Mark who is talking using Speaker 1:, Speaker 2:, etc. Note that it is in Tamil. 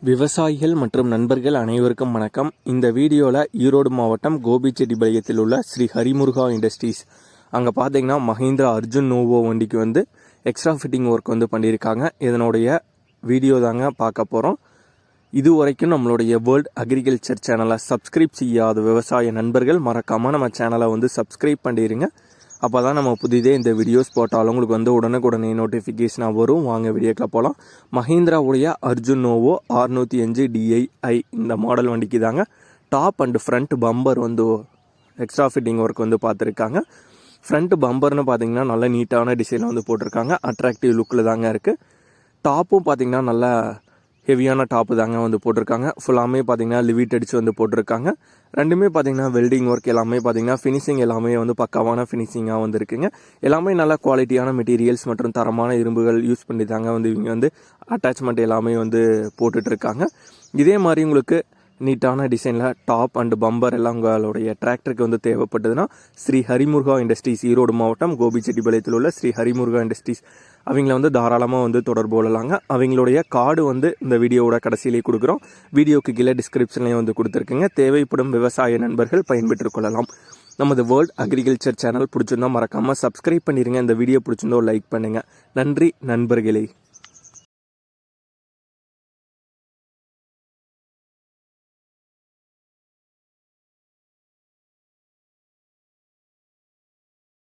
Speaker 1: விவசாயிகள் மற்றும் நண்பர்கள் அனைவருக்கும் வணக்கம். இந்த வீடியோவில் ஈரோடு மாவட்டம் கோபிச்செட்டிப்பாளையத்தில் உள்ள ஸ்ரீ ஹரிமுருகா இண்டஸ்ட்ரீஸ் அங்கே பார்த்தீங்கன்னா மஹிந்திரா அர்ஜுன் நோவோ வண்டிக்கு வந்து எக்ஸ்ட்ரா ஃபிட்டிங் ஒர்க் வந்து பண்ணியிருக்காங்க. இதனுடைய வீடியோ தாங்க பார்க்க போகிறோம். இது வரைக்கும் நம்மளுடைய வேர்ல்ட் அக்ரிகல்ச்சர் சேனலை சப்ஸ்கிரைப் செய்யாத விவசாய நண்பர்கள் மறக்காமல் நம்ம சேனலை வந்து சப்ஸ்கிரைப் பண்ணிடுங்க. அப்போ தான் நம்ம புதிதே இந்த வீடியோஸ் போட்டாலும் உங்களுக்கு வந்து உடனுக்குடனே நோட்டிஃபிகேஷனாக வரும். வாங்க வீடியோக்கில் போகலாம். மஹிந்திராவுடைய அர்ஜுன் நோவோ 605 DI இந்த மாடல் வண்டிக்கு தாங்க டாப் அண்ட் ஃப்ரண்ட் பம்பர் வந்து எக்ஸ்ட்ரா ஃபிட்டிங் ஒர்க் வந்து பார்த்துருக்காங்க. ஃப்ரண்ட் பம்பர்னு பார்த்தீங்கன்னா நல்ல நீட்டான டிசைனில் வந்து போட்டிருக்காங்க. அட்ராக்டிவ் லுக்கில் தாங்க இருக்குது. டாப்பும் பார்த்தீங்கன்னா நல்லா ஹெவியான டாப்பு தாங்க வந்து போட்டிருக்காங்க. ஃபுல்லாமே பார்த்தீங்கன்னா லிவிட் அடித்து வந்து போட்டிருக்காங்க. ரெண்டுமே பார்த்தீங்கன்னா வெல்டிங் ஒர்க் எல்லாமே பார்த்தீங்கன்னா ஃபினிஷிங் எல்லாமே வந்து பக்காவான ஃபினிஷிங்காக வந்து இருக்குங்க. எல்லாமே நல்ல குவாலிட்டியான மெட்டீரியல்ஸ் மற்றும் தரமான இரும்புகள் யூஸ் பண்ணி தாங்க வந்து இவங்க வந்து அட்டாச்மெண்ட் எல்லாமே வந்து போட்டுட்ருக்காங்க. இதே மாதிரி உங்களுக்கு நீட்டான டிசைனில் டாப் அண்ட் பம்பர் எல்லாம் உங்களுடைய டிராக்டருக்கு வந்து தேவைப்பட்டதுன்னா ஸ்ரீ ஹரிமுருகா இண்டஸ்ட்ரீஸ் ஈரோடு மாவட்டம் கோபிச்செட்டிப்பாளையத்தில் உள்ள ஸ்ரீ ஹரிமுருகா இண்டஸ்ட்ரீஸ் அவங்கள வந்து தாராளமாக வந்து தொடர்பு கொள்ளலாங்க. அவங்களுடைய கார்டு வந்து இந்த வீடியோவோட கடைசியிலே கொடுக்குறோம். வீடியோக்கு கீழே டிஸ்கிரிப்ஷன்லேயும் வந்து கொடுத்துருக்குங்க. தேவைப்படும் விவசாய நண்பர்கள் பயன்பெற்றுக் கொள்ளலாம். நமது வேர்ல்ட் அக்ரிகல்ச்சர் சேனல் பிடிச்சிருந்தா மறக்காமல் சப்ஸ்கிரைப் பண்ணிடுங்க. இந்த வீடியோ பிடிச்சிருந்தோ லைக் பண்ணுங்கள். நன்றி நண்பர்களே.